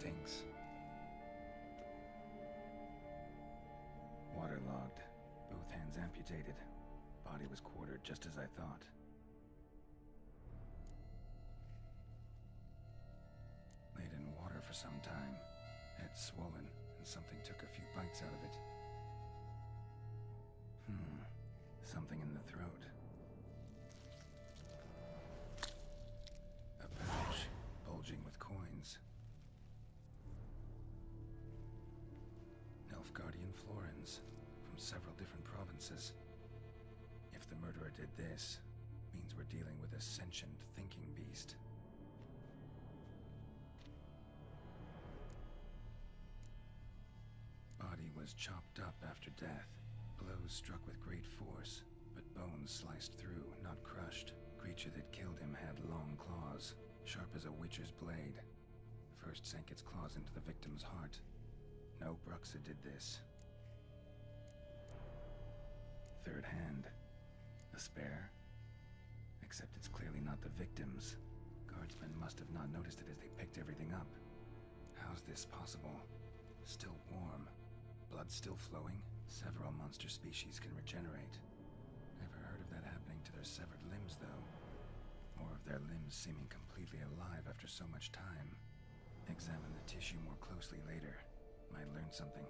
stinks. Waterlogged. Both hands amputated. Body was quartered just as I thought. Laid in water for some time. Head swollen, and something took a few bites out of it. Something in the throat. A pouch, bulging with coins. Nilfgaardian florins, from several different provinces. If the murderer did this, means we're dealing with a sentient thinking beast. Body was chopped up after death. Blows struck with great force, but bones sliced through, not crushed. Creature that killed him had long claws, sharp as a witcher's blade. First sank its claws into the victim's heart. No Bruxa did this. Third hand. A spare? Except it's clearly not the victim's. Guardsmen must have not noticed it as they picked everything up. How's this possible? Still warm. Blood still flowing? Several monster species can regenerate. Never heard of that happening to their severed limbs, though. Or of their limbs seeming completely alive after so much time. Examine the tissue more closely later. Might learn something.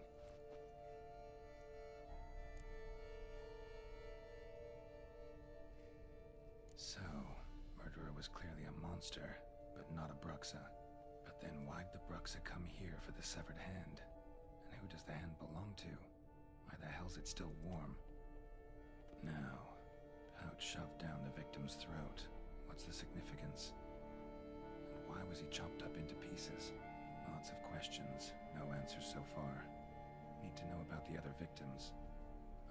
So, murderer was clearly a monster, but not a Bruxa. But then why'd the Bruxa come here for the severed hand? And who does the hand belong to? Why the hell's it still warm? Now, pouch shoved down the victim's throat. What's the significance? And why was he chopped up into pieces? Lots of questions, no answers so far. Need to know about the other victims.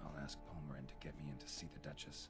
I'll ask Palmerin to get me in to see the Duchess.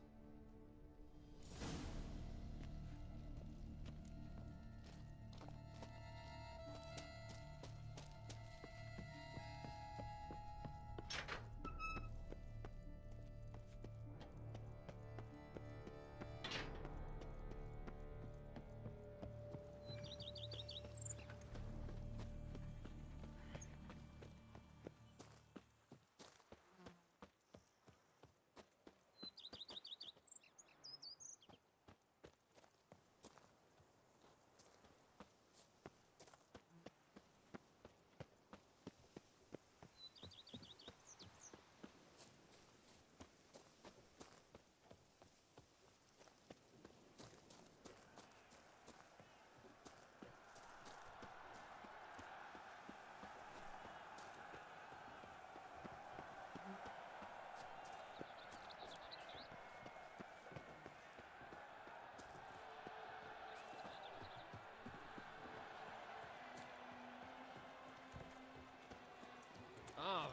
Ah.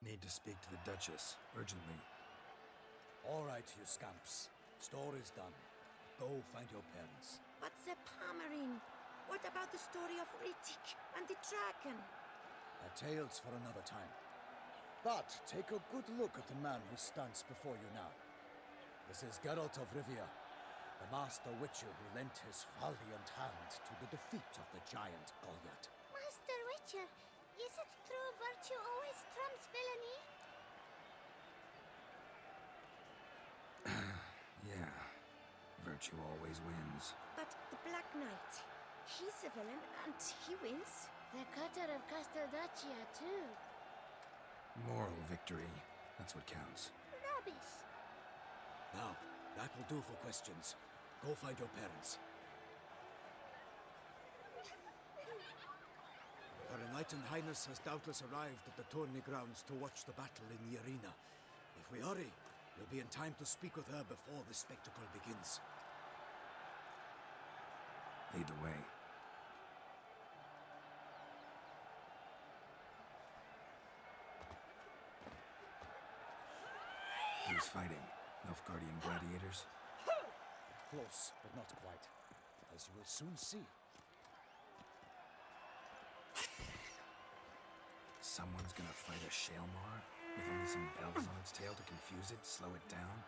Need to speak to the Duchess, urgently. All right, you scamps. Story's done. Go find your parents. But the Palmerin, what about the story of Rittik and the dragon? A tale's for another time. But take a good look at the man who stands before you now. This is Geralt of Rivia, the master witcher who lent his valiant hand to the defeat of the giant Goliath. Master Witcher, is it true virtue always trumps villainy? Yeah. Virtue always wins. But the Black Knight, he's a villain and he wins. The cutter of Casteldacia, too. Moral victory. That's what counts. Rubbish. Now, that will do for questions. Go find your parents. Her Enlightened Highness has doubtless arrived at the tourney grounds to watch the battle in the arena. If we hurry, we'll be in time to speak with her before the spectacle begins. Lead the way. Who's fighting? Nilfgaardian gladiators? Close, but not quite. As you will soon see. Someone's gonna fight a Shaelmar? With only some bells on its tail to confuse it, slow it down?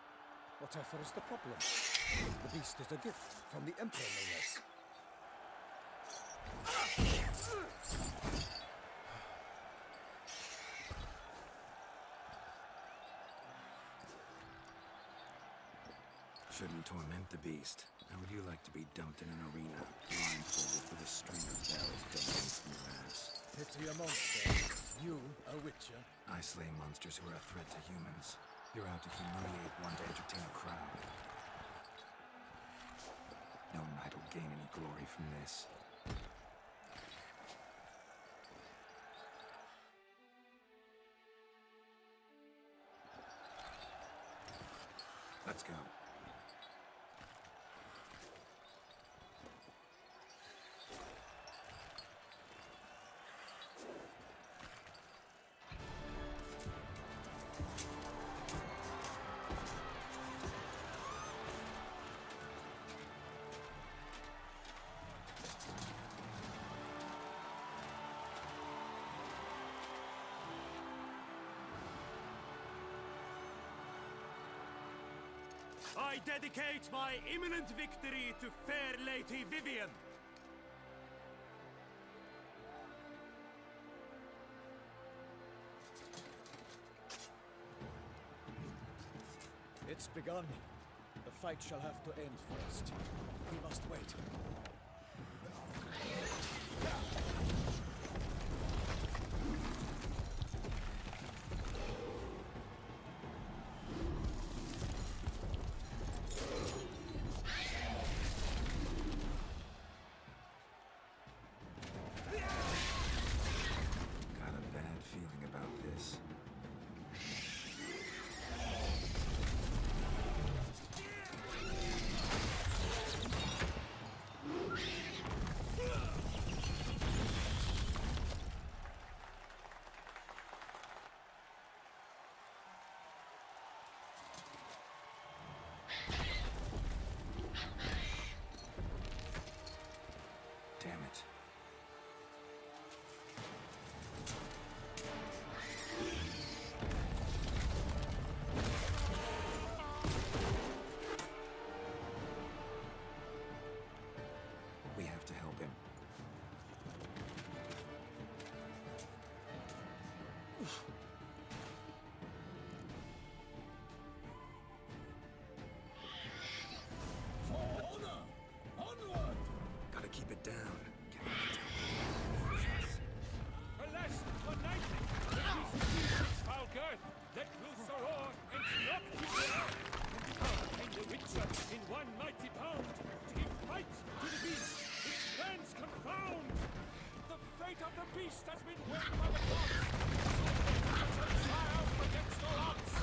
Whatever is the problem? The beast is a gift from the Emperor, no less. Shouldn't torment the beast. How would you like to be dumped in an arena, blindfolded with a string of bells dangling from your ass? Pity a monster. You, a witcher. I slay monsters who are a threat to humans. You're out to humiliate one to entertain a crowd. No knight will gain any glory from this. Let's go. I dedicate my imminent victory to fair Lady Vivian. It's begun. The fight shall have to end first. We must wait. Got a bad feeling about this. Damn it. We have to help him. Gotta keep it down. Cannot tell. Alas, for nightly, the beast leaves its foul girth, let loose a roar, and drop to the earth. And the Witcher, in one mighty bound, to give fight to the beast, its plans confound. The fate of the beast has been willed by the gods, so it shall triumph against all odds.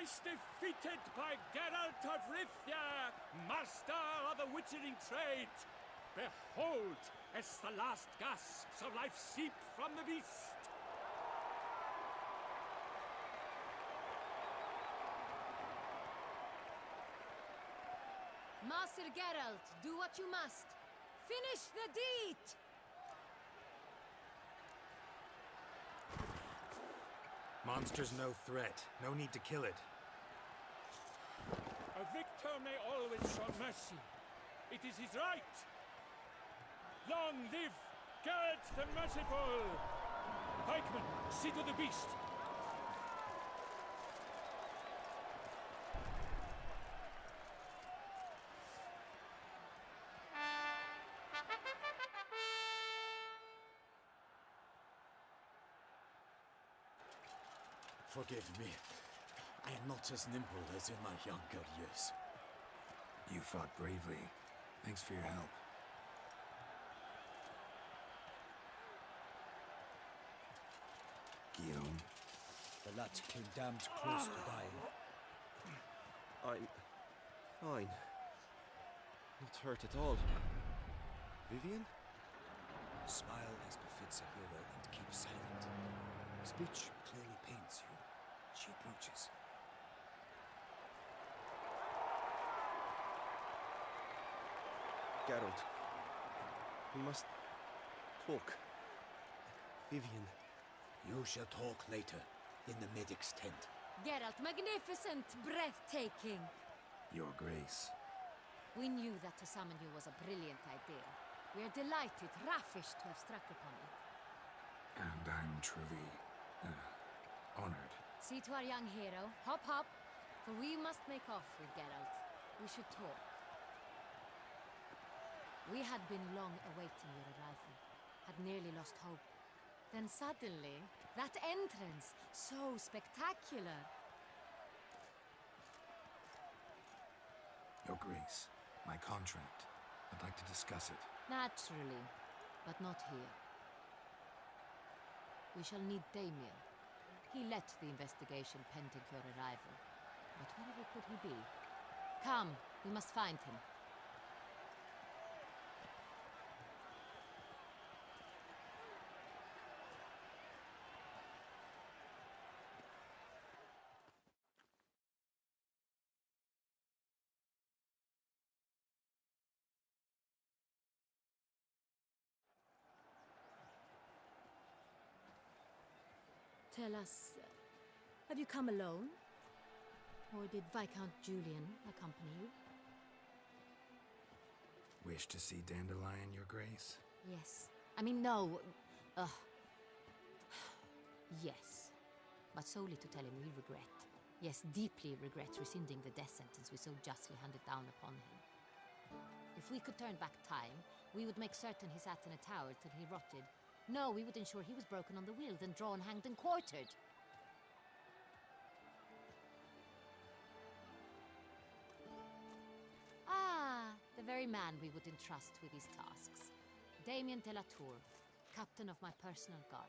twice defeated by Geralt of Rivia, master of the witchering trade. Behold, as the last gasps of life seep from the beast. Master Geralt, do what you must. Finish the deed! Monster's no threat. No need to kill it. A victor may always show mercy. It is his right. Long live Geralt the Merciful! Pikeman, see to the beast. Forgive me. I am not as nimble as in my younger years. You fought bravely. Thanks for your help. Guillaume. The lad came damned close to dying. I'm fine. Not hurt at all. Vivian? Smile as befits a hero and keep silent. Speech clearly pains you. She approaches. Geralt. We must talk. Vivian. You shall talk later, in the medic's tent. Geralt, magnificent, breathtaking. Your Grace. We knew that to summon you was a brilliant idea. We are delighted, ravished to have struck upon it. And I'm truly... honored. See to our young hero. Hop, hop. For we must make off with Geralt. We should talk. We had been long awaiting your arrival. Had nearly lost hope. Then suddenly, that entrance, so spectacular. Your Grace, my contract. I'd like to discuss it. Naturally, but not here. We shall need Damien. He led the investigation pending your arrival. But wherever could he be? Come, we must find him. Tell us, have you come alone? Or did Viscount Julian accompany you? Wish to see Dandelion, Your Grace? Yes. I mean, no. Yes. But solely to tell him we regret. Yes, deeply regret rescinding the death sentence we so justly handed down upon him. If we could turn back time, we would make certain he sat in a tower till he rotted. No, we would ensure he was broken on the wheel, then drawn, hanged, and quartered. Ah, the very man we would entrust with these tasks. Damien de la Tour, captain of my personal guard.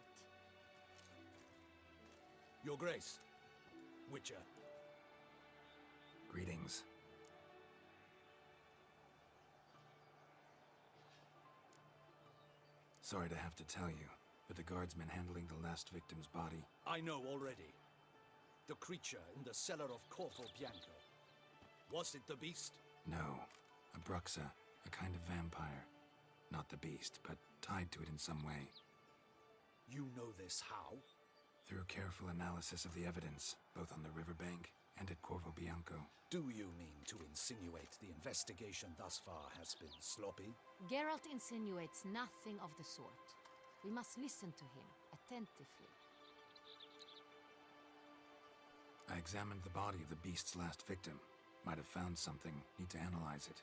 Your Grace. Witcher. Greetings. Sorry to have to tell you, but the guardsman handling the last victim's body... I know already. The creature in the cellar of Corvo Bianco. Was it the beast? No. A bruxa, a kind of vampire. Not the beast, but tied to it in some way. You know this how? Through careful analysis of the evidence, both on the riverbank and at Corvo Bianco. Do you mean to insinuate the investigation thus far has been sloppy? Geralt insinuates nothing of the sort. We must listen to him attentively. I examined the body of the beast's last victim. Might have found something. Need to analyze it.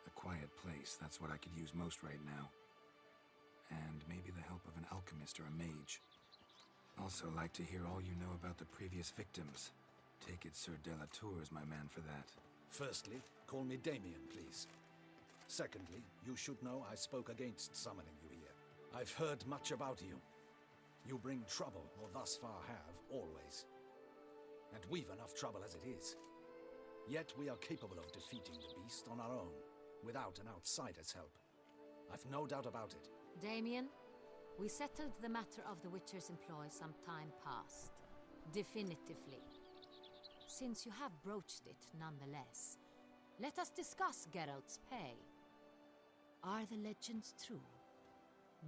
A quiet place, that's what I could use most right now. And maybe the help of an alchemist or a mage. Also like to hear all you know about the previous victims. Take it Sir de la Tour is my man for that. Firstly, call me Damien, please. Secondly, you should know I spoke against summoning you here. I've heard much about you. You bring trouble, or thus far have, always. and we've enough trouble as it is. Yet we are capable of defeating the beast on our own, without an outsider's help. I've no doubt about it. Damien, we settled the matter of the Witcher's employ some time past. Definitively. Since you have broached it nonetheless, let us discuss Geralt's pay. Are the legends true?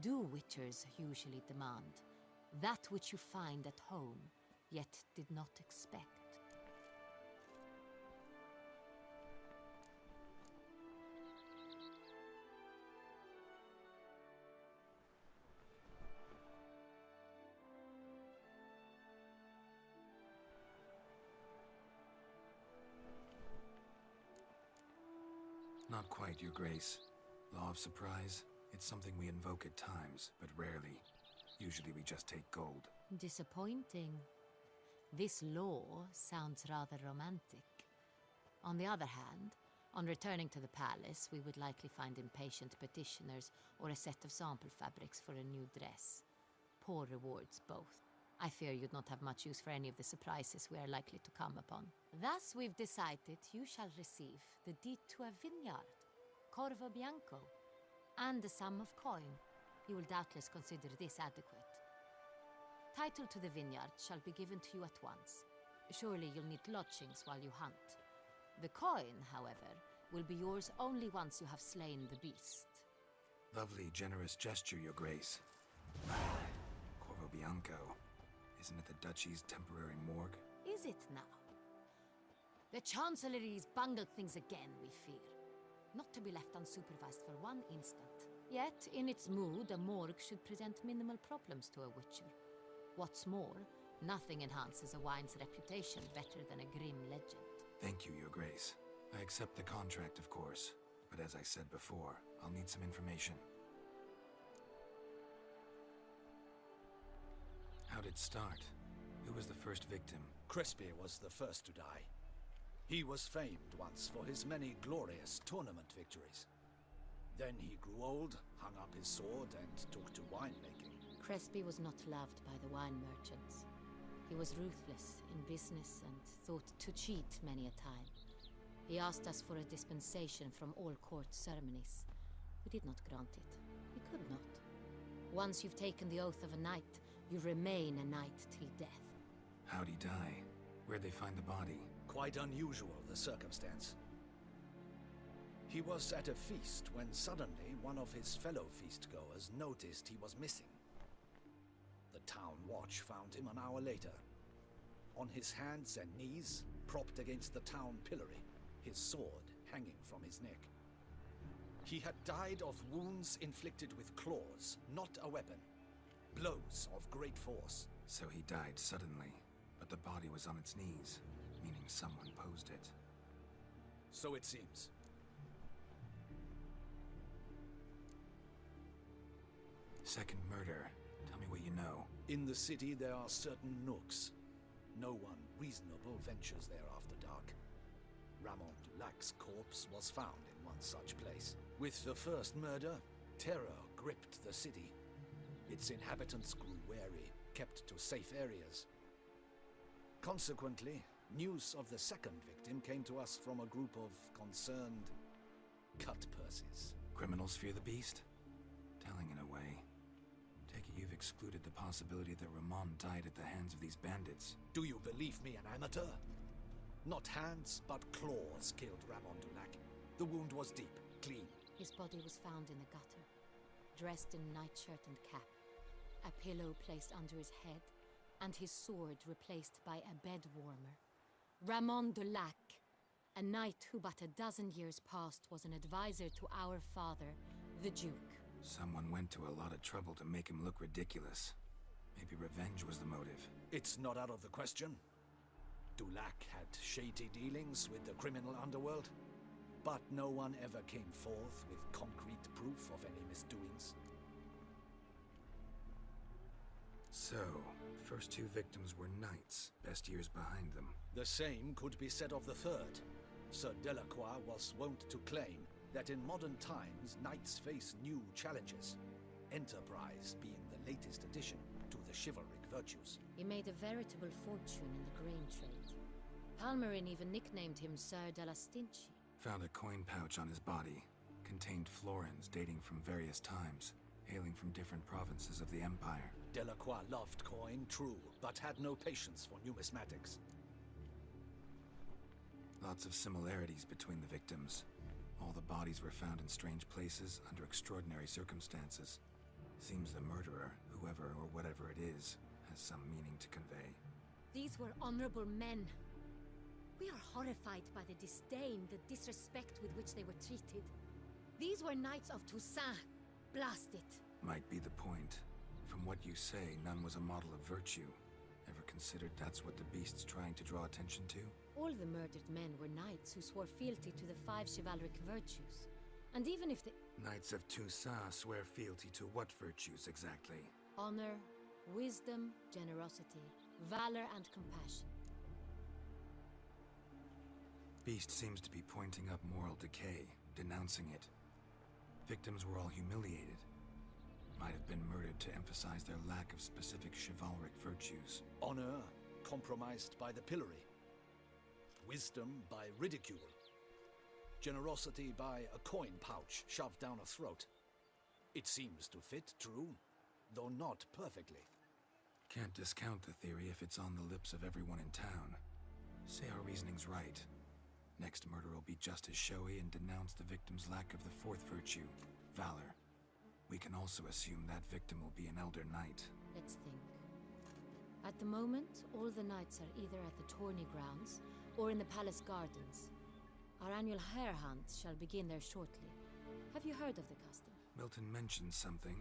Do Witchers usually demand that which you find at home, yet did not expect? Not quite, Your Grace. Law of surprise, it's something we invoke at times, but rarely. Usually we just take gold. Disappointing. This law sounds rather romantic. On the other hand, on returning to the palace, we would likely find impatient petitioners or a set of sample fabrics for a new dress. Poor rewards, both. I fear you'd not have much use for any of the surprises we are likely to come upon. Thus, we've decided you shall receive the deed to a vineyard, Corvo Bianco, and a sum of coin. You will doubtless consider this adequate. Title to the vineyard shall be given to you at once. Surely you'll need lodgings while you hunt. The coin, however, will be yours only once you have slain the beast. Lovely, generous gesture, Your Grace. Corvo Bianco. Isn't it the Duchy's temporary morgue? Is it now? The Chancellery's bungled things again, we fear. Not to be left unsupervised for one instant. Yet, in its mood, a morgue should present minimal problems to a Witcher. What's more, nothing enhances a wine's reputation better than a grim legend. Thank you, Your Grace. I accept the contract, of course. But as I said before, I'll need some information. How'd it start? Who was the first victim? Crespi was the first to die. He was famed once for his many glorious tournament victories. Then he grew old, hung up his sword, and took to winemaking. Crespi was not loved by the wine merchants. He was ruthless in business and thought to cheat many a time. He asked us for a dispensation from all court ceremonies. We did not grant it. We could not. Once you've taken the oath of a knight, you remain a knight till death. How'd he die? Where'd they find the body? Quite unusual, the circumstance. He was at a feast when suddenly one of his fellow feastgoers noticed he was missing. The town watch found him an hour later. On his hands and knees, propped against the town pillory, his sword hanging from his neck. He had died of wounds inflicted with claws, not a weapon. Blows of great force. So he died suddenly, but the body was on its knees, meaning someone posed it. So it seems. Second murder. Tell me what you know. In the city there are certain nooks. No one reasonable ventures there after dark. Ramon Dulac's corpse was found in one such place. With the first murder, terror gripped the city. Its inhabitants grew wary, kept to safe areas. Consequently, news of the second victim came to us from a group of concerned cut-purses. Criminals fear the beast? Telling in a way. Take it you've excluded the possibility that Ramon died at the hands of these bandits. Do you believe me an amateur? Not hands, but claws killed Ramon Dulac. The wound was deep, clean. His body was found in the gutter, dressed in nightshirt and cap, a pillow placed under his head, and his sword replaced by a bed warmer. Ramon Dulac, a knight who but a dozen years past was an advisor to our father, the Duke. Someone went to a lot of trouble to make him look ridiculous. Maybe revenge was the motive. It's not out of the question. Dulac had shady dealings with the criminal underworld, but no one ever came forth with concrete proof of any misdoings. So, first two victims were knights, best years behind them. The same could be said of the third. Sir Delacroix was wont to claim that in modern times, knights face new challenges, enterprise being the latest addition to the chivalric virtues. He made a veritable fortune in the grain trade. Palmerin even nicknamed him Sir della Stinci. Found a coin pouch on his body. Contained florins dating from various times, hailing from different provinces of the Empire. Delacroix loved coin, true, but had no patience for numismatics. Lots of similarities between the victims. All the bodies were found in strange places under extraordinary circumstances. Seems the murderer, whoever or whatever it is, has some meaning to convey. These were honorable men. We are horrified by the disdain, the disrespect with which they were treated. These were knights of Toussaint. Blast it. Might be the point. From what you say, none was a model of virtue. Ever considered that's what the beast's trying to draw attention to? All the murdered men were knights who swore fealty to the 5 chivalric virtues. And even if the Knights of Toussaint swear fealty to what virtues exactly? honor, wisdom, generosity, valor, and compassion. Beast seems to be pointing up moral decay, denouncing it. Victims were all humiliated. Might have been murdered to emphasize their lack of specific chivalric virtues. Honor compromised by the pillory. Wisdom by ridicule. Generosity by a coin pouch shoved down a throat. It seems to fit, true, though not perfectly. Can't discount the theory if it's on the lips of everyone in town. Say our reasoning's right. Next murder will be just as showy and denounce the victim's lack of the 4th virtue, valor. We can also assume that victim will be an elder knight. Let's think. At the moment, all the knights are either at the tourney grounds or in the palace gardens. Our annual hare hunt shall begin there shortly. Have you heard of the custom? Milton mentioned something.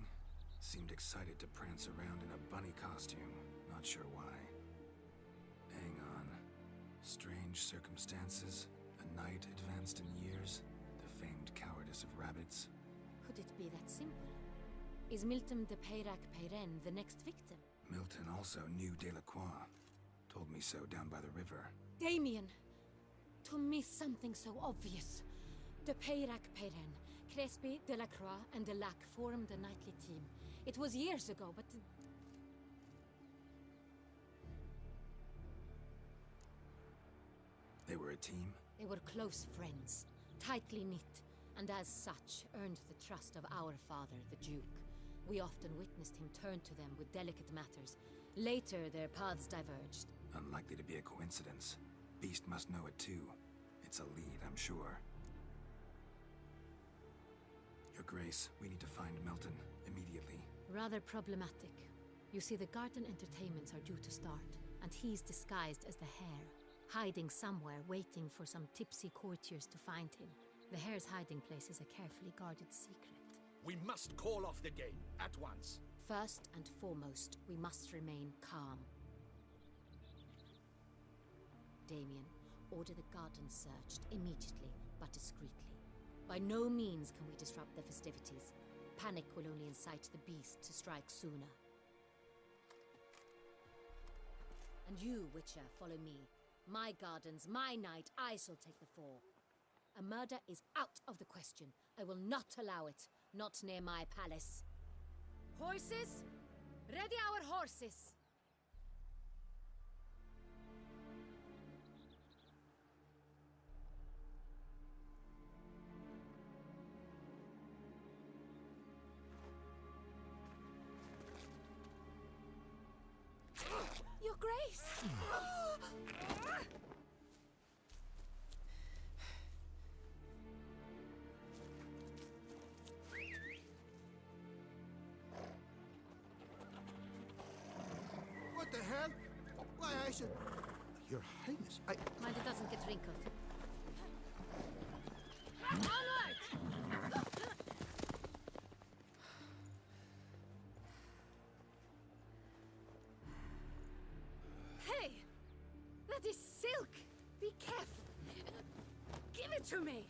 Seemed excited to prance around in a bunny costume. Not sure why. Hang on. Strange circumstances. A knight advanced in years. The famed cowardice of rabbits. Could it be that simple? Is Milton de Peyrac Peyren the next victim? Milton also knew Delacroix. Told me so down by the river. Damien! To miss something so obvious. De Peyrac Peyren, Crespi, Delacroix, and Delac formed a knightly team. It was years ago, but... They were a team? They were close friends, tightly knit, and as such earned the trust of our father, the Duke. We often witnessed him turn to them with delicate matters. Later, their paths diverged. Unlikely to be a coincidence. Beast must know it too. It's a lead, I'm sure. Your Grace, we need to find Milton, immediately. Rather problematic. You see, the garden entertainments are due to start, and he's disguised as the hare, hiding somewhere, waiting for some tipsy courtiers to find him. The hare's hiding place is a carefully guarded secret. We must call off the game, at once. First and foremost, we must remain calm. Damien, order the garden searched immediately, but discreetly. By no means can we disrupt the festivities. Panic will only incite the beast to strike sooner. And you, Witcher, follow me. My gardens, my night, I shall take the fall. A murder is out of the question. I will not allow it. Not near my palace. Horses? Ready our horses! Your Grace! What the hell? Why, I should... Your Highness, I... Mind it doesn't get wrinkled. Onward! Hey! That is silk! Be careful! Give it to me!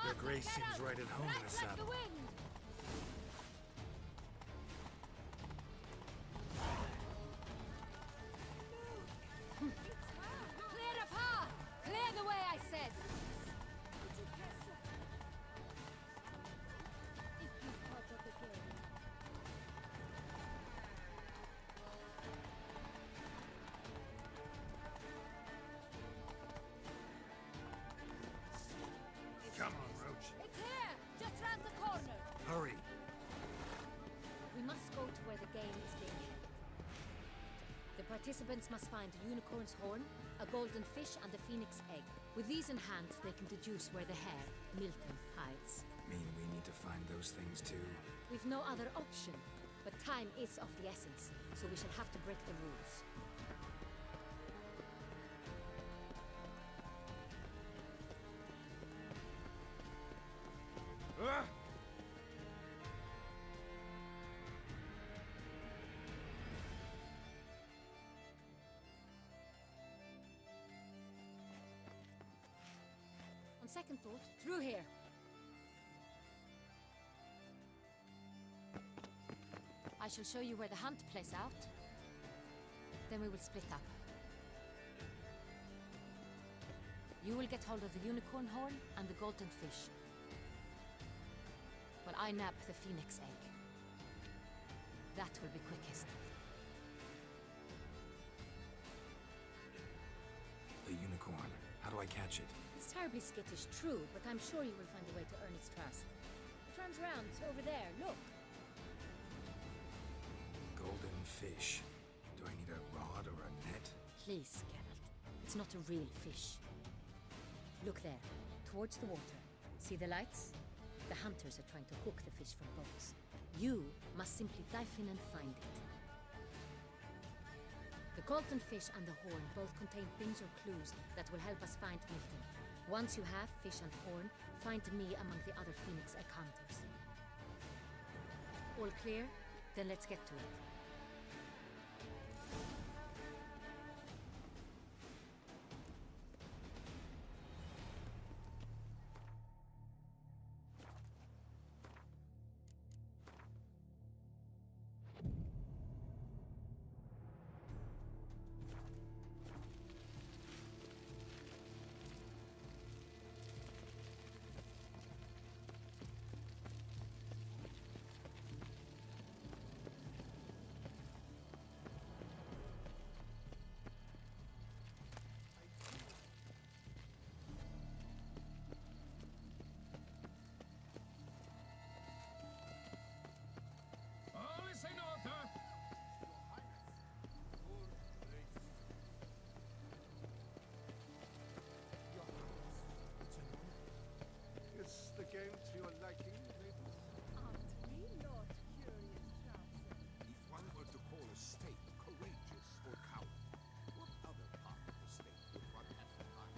Your Grace seems right at home in the Like saddle. the wind! Participants must find a unicorn's horn, a golden fish, and a phoenix egg. With these in hand, they can deduce where the hare, Milton, hides. Mean we need to find those things too? We've no other option, but time is of the essence, so we shall have to break the rules. On second thought, through here. I shall show you where the hunt plays out. Then we will split up. You will get hold of the unicorn horn and the golden fish, while I nab the phoenix egg. That will be quickest. The unicorn. How do I catch it? It's terribly skittish, true, but I'm sure you will find a way to earn its trust. It runs around over there, look. Golden fish. Do I need a rod or a net? Please, Geralt. It's not a real fish. Look there, towards the water. See the lights? The hunters are trying to hook the fish from boats. You must simply dive in and find it. The golden fish and the horn both contain things or clues that will help us find Milton. Once you have fish and horn, find me among the other phoenix egg hunters. All clear? Then let's get to it. Is the game to your liking, maiden? Aren't we not curious, Toussaint? If one were to call a state courageous or coward, what other part of the state would one have in mind?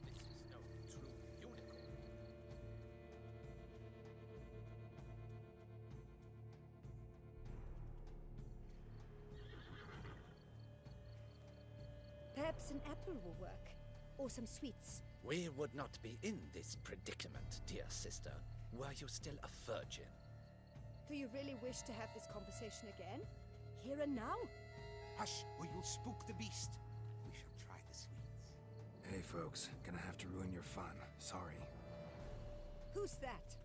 This is no true unicorn. Perhaps an apple will work. Or some sweets. We would not be in this predicament, dear sister, were you still a virgin. Do you really wish to have this conversation again? Here and now? Hush, or you'll spook the beast. We shall try the sweets. Hey folks, gonna have to ruin your fun. Sorry. Who's that?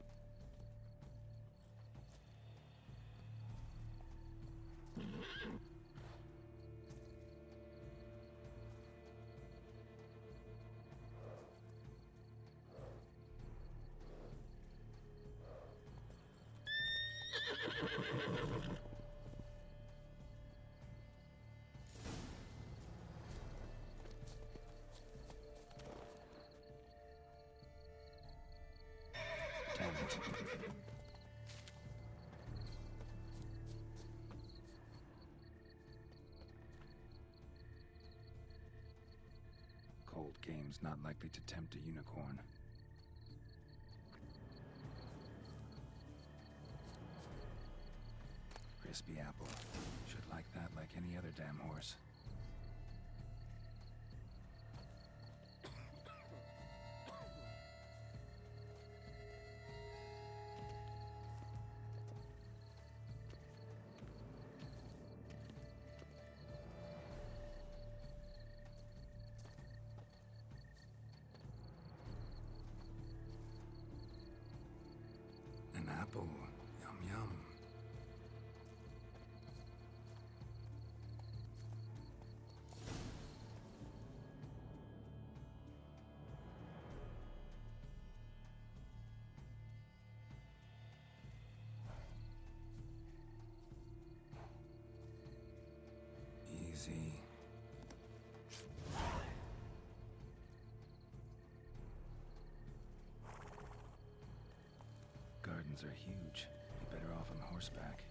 Damn it. Cold game's not likely to tempt a unicorn. Crispy apple. Should like that like any other damn horse. An apple. Yum yum. fields are huge. Be better off on horseback.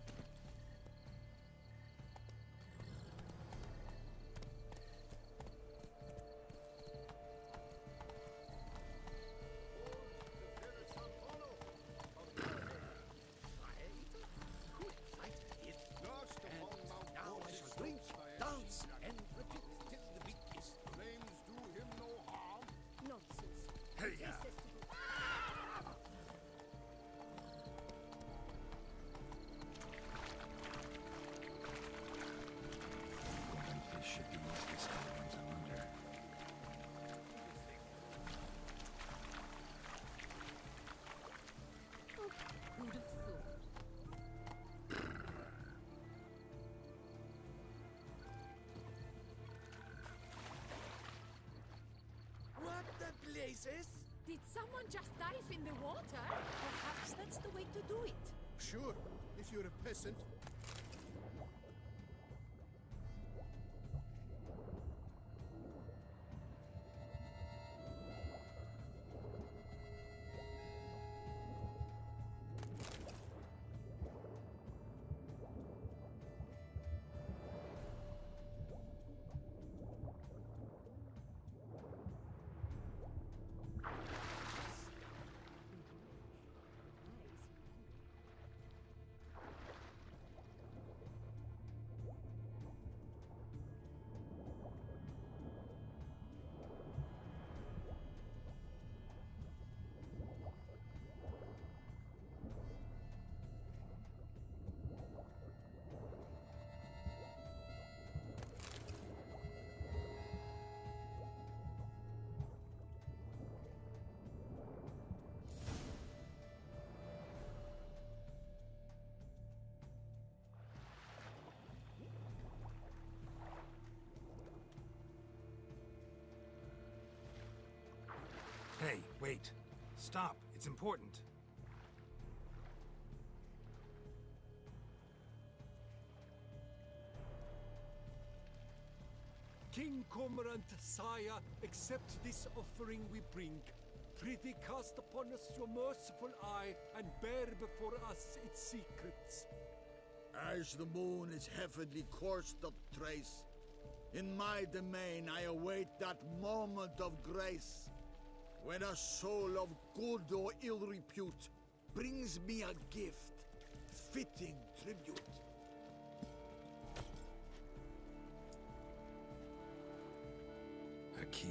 Did someone just dive in the water? Perhaps that's the way to do it. Sure, if you're a peasant. Hey, wait. Stop. It's important. King Cormorant, sire, accept this offering we bring. Prithee cast upon us your merciful eye, and bear before us its secrets. As the moon is heavily coursed of trace, in my domain I await that moment of grace, when a soul of good or ill repute brings me a gift, fitting tribute. A key.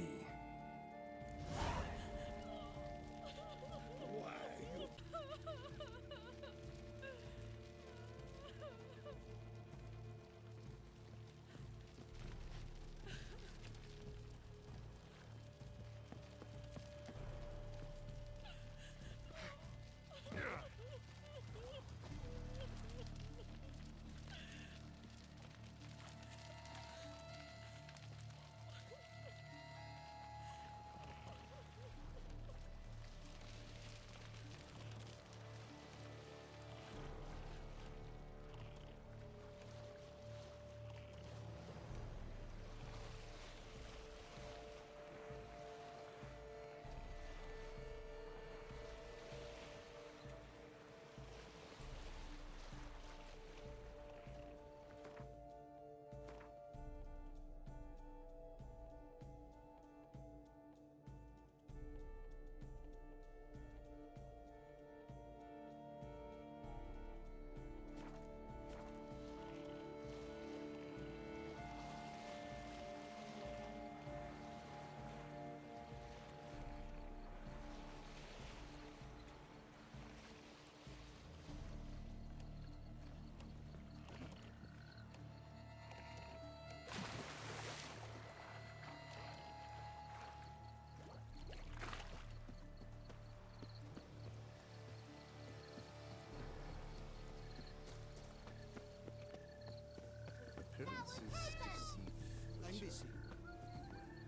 Let me see.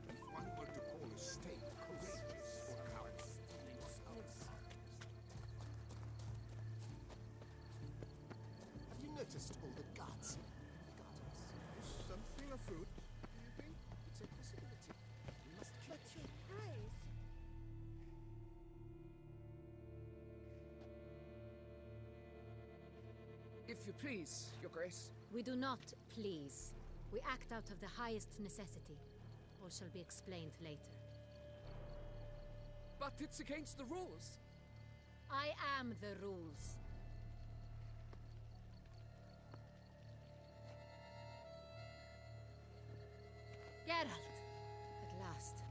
If one were to call a state courageous or cowardly, have you noticed all the gods in the gardens? Is something afoot, do you think? It's a possibility. We must keep What's your prize? If you please, Your Grace. We do not please. We act out of the highest necessity. All shall be explained later. But it's against the rules. I am the rules. Geralt! At last.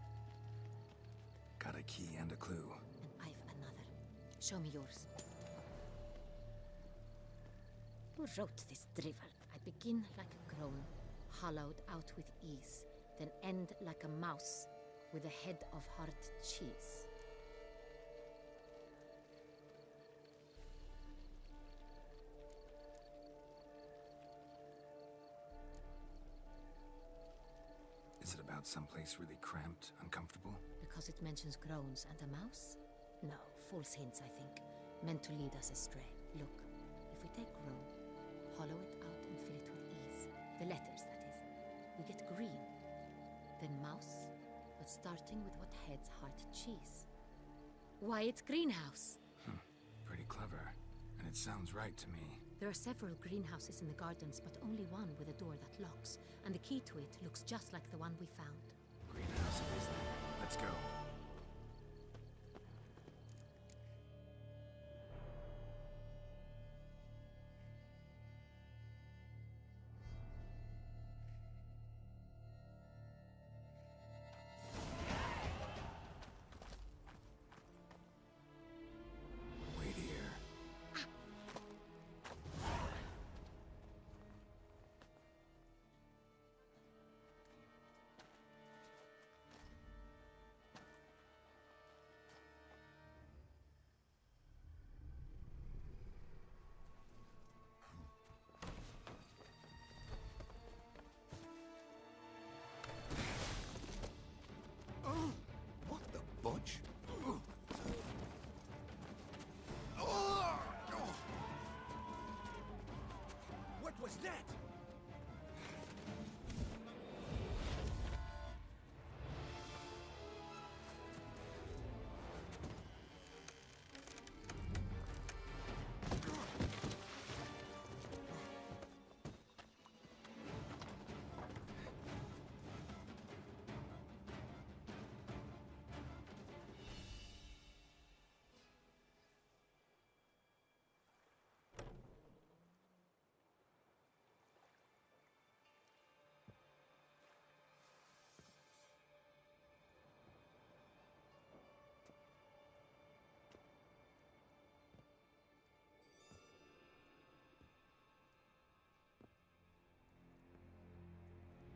Got a key and a clue. And I've another. Show me yours. Who wrote this drivel? I begin like a groan, hollowed out with ease, then end like a mouse, with a head of hard cheese. Is it about someplace really cramped, uncomfortable? Because it mentions groans and a mouse? No, false hints, I think. Meant to lead us astray. Look, if we take groan, hollow it out and fill it with ease. The letters, that is. We get green. Then mouse, but starting with what heads heart cheese. Why, it's greenhouse! Pretty clever. And it sounds right to me. There are several greenhouses in the gardens, but only one with a door that locks. And the key to it looks just like the one we found. Greenhouse it is then. Let's go. Wait here. What the budge? What was that?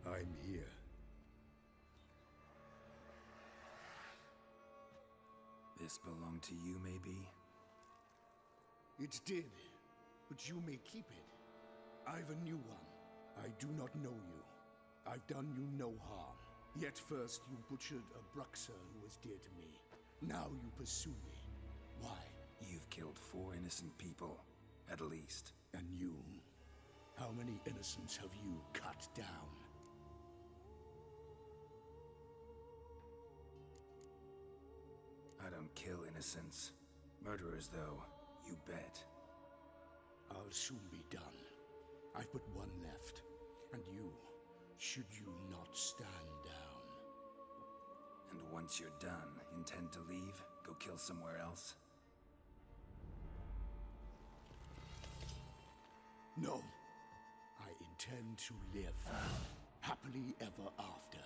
I'm here. This belonged to you, maybe? It did, but you may keep it. I've a new one. I do not know you. I've done you no harm. Yet first you butchered a Bruxer who was dear to me. Now you pursue me. Why? You've killed 4 innocent people, at least. And you? How many innocents have you cut down? I don't kill innocents. Murderers, though, you bet. I'll soon be done. I've but one left. And you, should you not stand down. And once you're done, intend to leave? Go kill somewhere else? No. I intend to live. Happily ever after.